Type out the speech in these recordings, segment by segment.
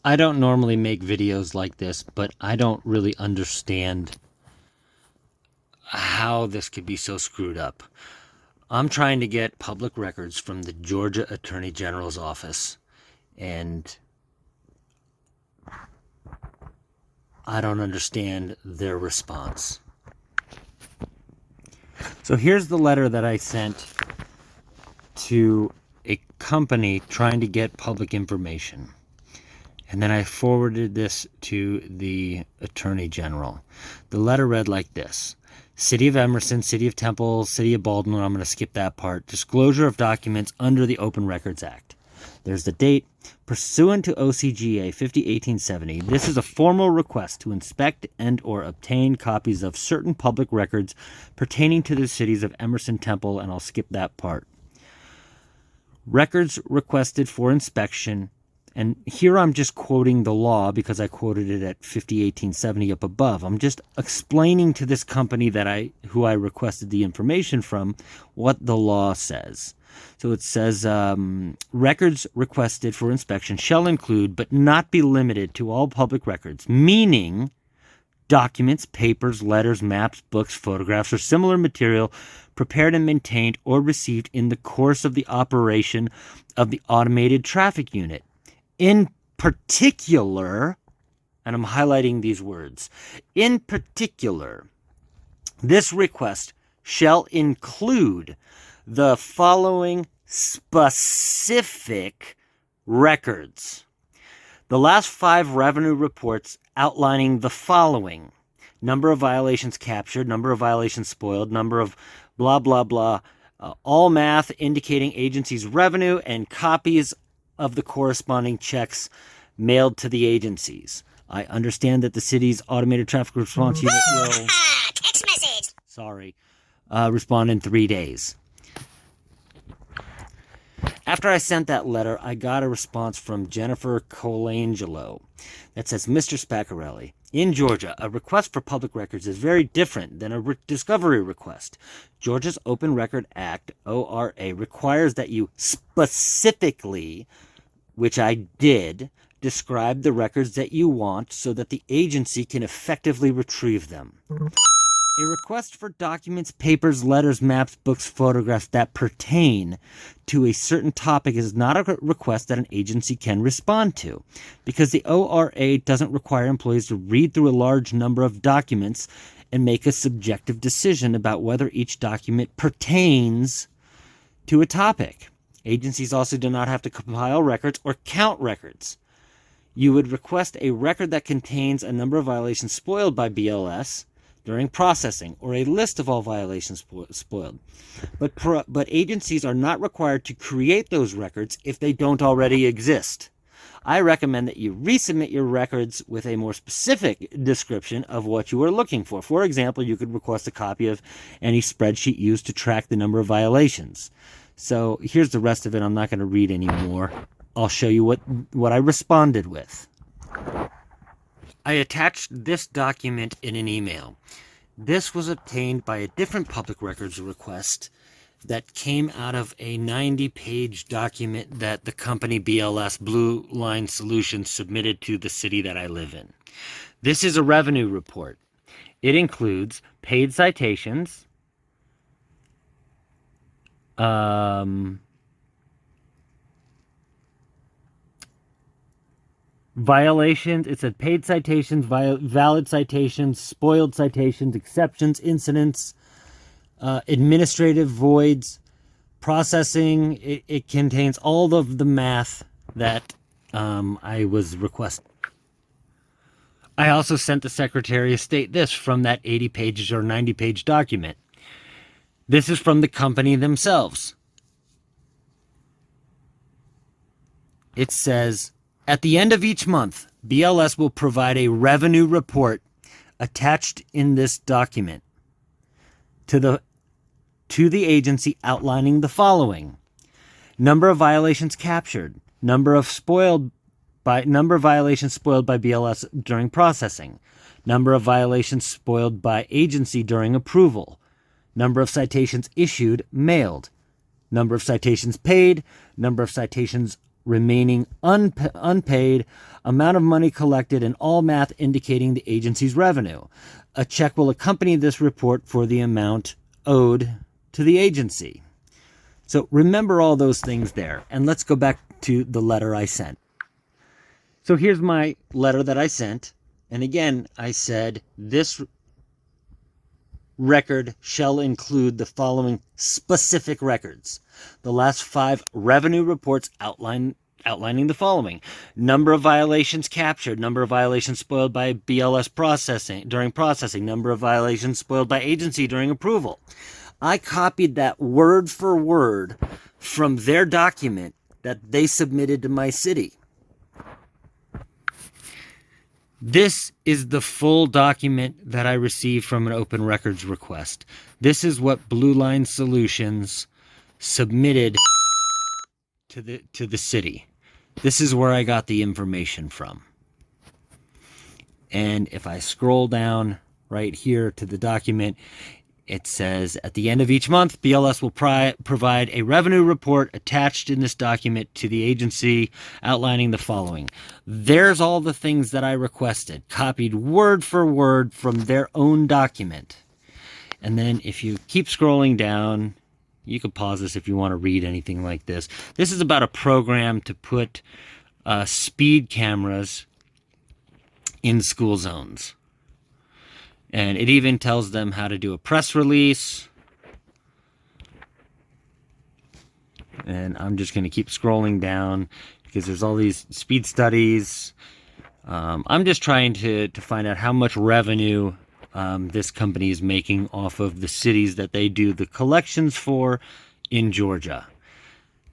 I don't normally make videos like this, but I don't really understand how this could be so screwed up. I'm trying to get public records from the Georgia Attorney General's office, and I don't understand their response. So here's the letter that I sent to a company trying to get public information. And then I forwarded this to the Attorney General. The letter read like this. City of Emerson, City of Temple, City of Baltimore, I'm going to skip that part. Disclosure of documents under the Open Records Act. There's the date. Pursuant to OCGA 50-1870, this is a formal request to inspect and or obtain copies of certain public records pertaining to the cities of Emerson, Temple, and I'll skip that part. Records requested for inspection. And here I'm just quoting the law because I quoted it at 50-1870 up above. I'm just explaining to this company who I requested the information from what the law says. So it says records requested for inspection shall include but not be limited to all public records, meaning documents, papers, letters, maps, books, photographs, or similar material prepared and maintained or received in the course of the operation of the automated traffic unit. In particular, and I'm highlighting these words, in particular, this request shall include the following specific records. The last 5 revenue reports outlining the following: number of violations captured, number of violations spoiled, number of blah, blah, blah, all math indicating agency's revenue, and copies of the corresponding checks mailed to the agencies. I understand that the city's automated traffic response unit will text message. Respond in 3 days. After I sent that letter, I got a response from Jennifer Colangelo that says, Mr. Spaccarelli, in Georgia, a request for public records is very different than a discovery request. Georgia's Open Record Act, ORA, requires that you specifically, which I did, describe the records that you want so that the agency can effectively retrieve them. A request for documents, papers, letters, maps, books, photographs that pertain to a certain topic is not a request that an agency can respond to, because the ORA doesn't require employees to read through a large number of documents and make a subjective decision about whether each document pertains to a topic. Agencies also do not have to compile records or count records. You would request a record that contains a number of violations spoiled by BLS during processing, or a list of all violations spoiled. But agencies are not required to create those records if they don't already exist. I recommend that you resubmit your records with a more specific description of what you are looking for. For example, you could request a copy of any spreadsheet used to track the number of violations. So here's the rest of it. I'm not going to read anymore. I'll show you what I responded with. I attached this document in an email. This was obtained by a different public records request that came out of a 90-page document that the company BLS, Blue Line Solutions, submitted to the city that I live in. This is a revenue report. It includes paid citations, violations. It said paid citations, valid citations, spoiled citations, exceptions, incidents, administrative voids, processing. It contains all of the math that I was requesting. I also sent the Secretary of State this from that 80 pages or 90-page document. This is from the company themselves. It says, at the end of each month, BLS will provide a revenue report attached in this document to the agency outlining the following: number of violations captured, number of violations spoiled by BLS during processing, number of violations spoiled by agency during approval, number of citations issued, mailed, number of citations paid, number of citations remaining unpaid, amount of money collected, and all math indicating the agency's revenue. A check will accompany this report for the amount owed to the agency. So remember all those things there. And let's go back to the letter I sent. So here's my letter that I sent. And again, I said, this record shall include the following specific records. The last 5 revenue reports outlining the following: number of violations captured, number of violations spoiled by BLS during processing, number of violations spoiled by agency during approval. I copied that word for word from their document that they submitted to my city. This is the full document that I received from an open records request. This is what Blue Line Solutions submitted to the city. This is where I got the information from. And if I scroll down right here to the document, it says, at the end of each month, BLS will provide a revenue report attached in this document to the agency outlining the following. There's all the things that I requested, copied word for word from their own document. And then if you keep scrolling down, you can pause this if you want to read anything like this. This is about a program to put speed cameras in school zones. And it even tells them how to do a press release. And I'm just going to keep scrolling down because there's all these speed studies. I'm just trying to find out how much revenue this company is making off of the cities that they do the collections for in Georgia.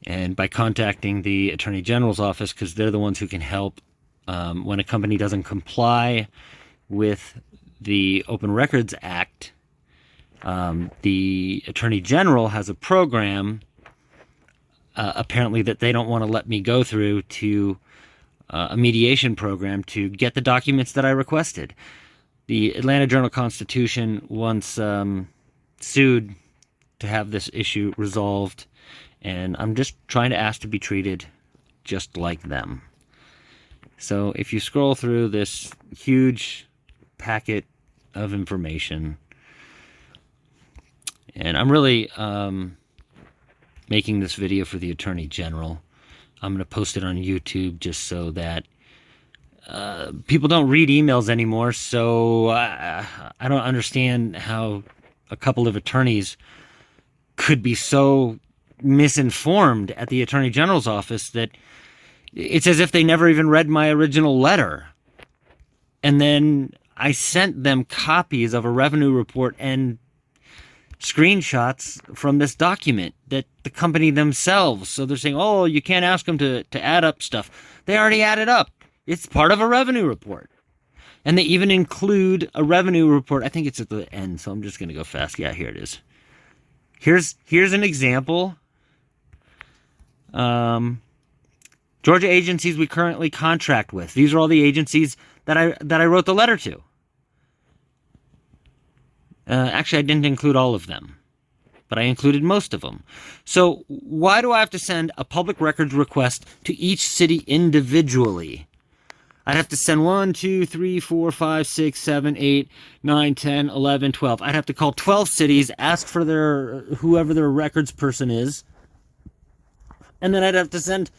And by contacting the Attorney General's office, because they're the ones who can help when a company doesn't comply with the Open Records Act, the Attorney General has a program, apparently, that they don't want to let me go through to a mediation program to get the documents that I requested. The Atlanta Journal-Constitution once sued to have this issue resolved, and I'm just trying to ask to be treated just like them. So if you scroll through this huge packet of information, and I'm really making this video for the Attorney General. I'm going to post it on YouTube just so that people don't read emails anymore, so I don't understand how a couple of attorneys could be so misinformed at the Attorney General's office that it's as if they never even read my original letter. And then I sent them copies of a revenue report and screenshots from this document that the company themselves. So they're saying, oh, you can't ask them to add up stuff. They already added up. It's part of a revenue report. And they even include a revenue report. I think it's at the end, so I'm just going to go fast. Yeah, here it is. Here's an example. Georgia agencies we currently contract with. These are all the agencies that I wrote the letter to. Actually, I didn't include all of them, but I included most of them. So why do I have to send a public records request to each city individually? I'd have to send 1, 2, 3, 4, 5, 6, 7, 8, 9, 10, 11, 12. I'd have to call 12 cities, ask for whoever their records person is, and then I'd have to send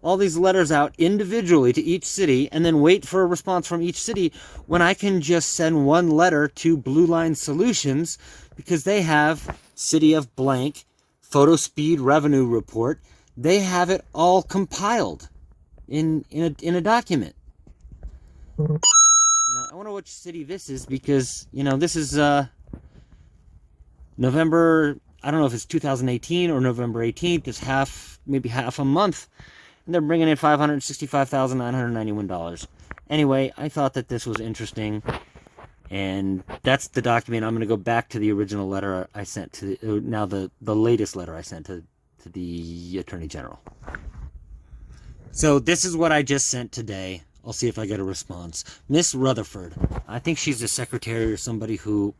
all these letters out individually to each city and then wait for a response from each city when I can just send one letter to Blue Line Solutions because they have City of Blank photo speed revenue report. They have it all compiled in a document. I wonder which city this is because, this is November, I don't know if it's 2018 or November 18th. It's maybe half a month. And they're bringing in $565,991. Anyway, I thought that this was interesting. And that's the document. I'm going to go back to the original letter I sent to the latest letter I sent to the Attorney General. So this is what I just sent today. I'll see if I get a response. Miss Rutherford, I think she's the secretary or somebody who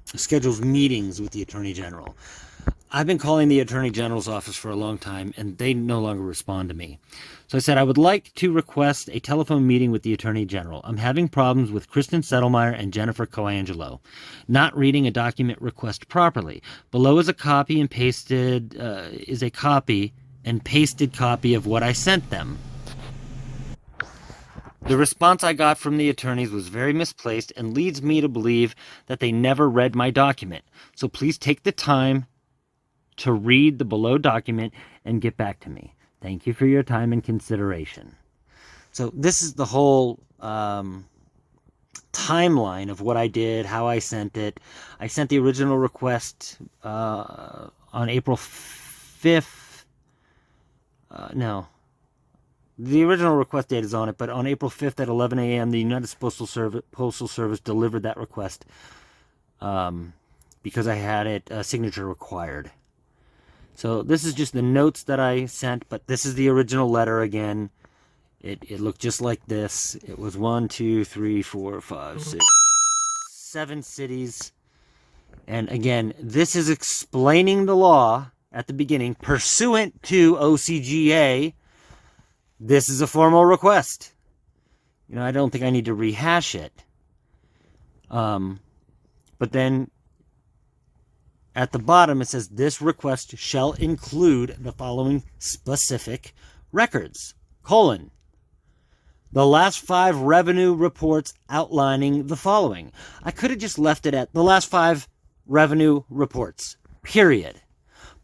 schedules meetings with the Attorney General. I've been calling the Attorney General's office for a long time, and they no longer respond to me. So I said, I would like to request a telephone meeting with the Attorney General. I'm having problems with Kristen Settlemeyer and Jennifer Colangelo not reading a document request properly. Below is a copy and pasted, copy of what I sent them. The response I got from the attorneys was very misplaced and leads me to believe that they never read my document. So please take the time to read the below document and get back to me. Thank you for your time and consideration. So this is the whole timeline of what I did, how I sent it. I sent the original request on April 5th. The original request date is on it, but on April 5th at 11 a.m., the United States Postal Service delivered that request because I had it signature required. So this is just the notes that I sent, but this is the original letter again. It looked just like this. It was 1, 2, 3, 4, 5, 6, 7 cities. And again, this is explaining the law at the beginning, pursuant to OCGA. This is a formal request. I don't think I need to rehash it. But then at the bottom it says, this request shall include the following specific records, : the last 5 revenue reports outlining the following. I could have just left it at the last 5 revenue reports, period.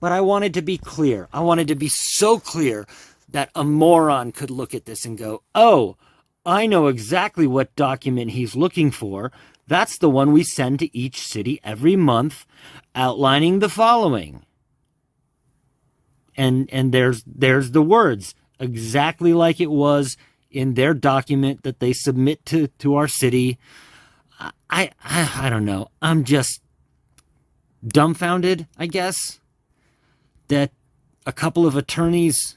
But I wanted to be clear. I wanted to be so clear that a moron could look at this and go, oh, I know exactly what document he's looking for. That's the one we send to each city every month outlining the following. And there's the words, exactly like it was in their document that they submit to our city. I don't know. I'm just dumbfounded, I guess, that a couple of attorneys...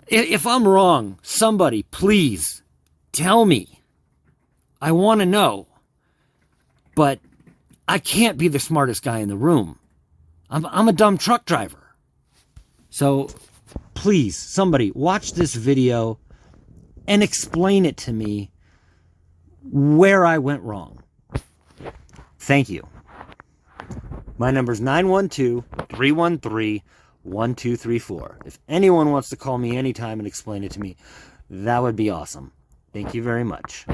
If I'm wrong, somebody, please tell me. I want to know. But I can't be the smartest guy in the room. I'm a dumb truck driver. So please, somebody, watch this video and explain it to me where I went wrong. Thank you. My number is 912-313-1234. If anyone wants to call me anytime and explain it to me, that would be awesome. Thank you very much.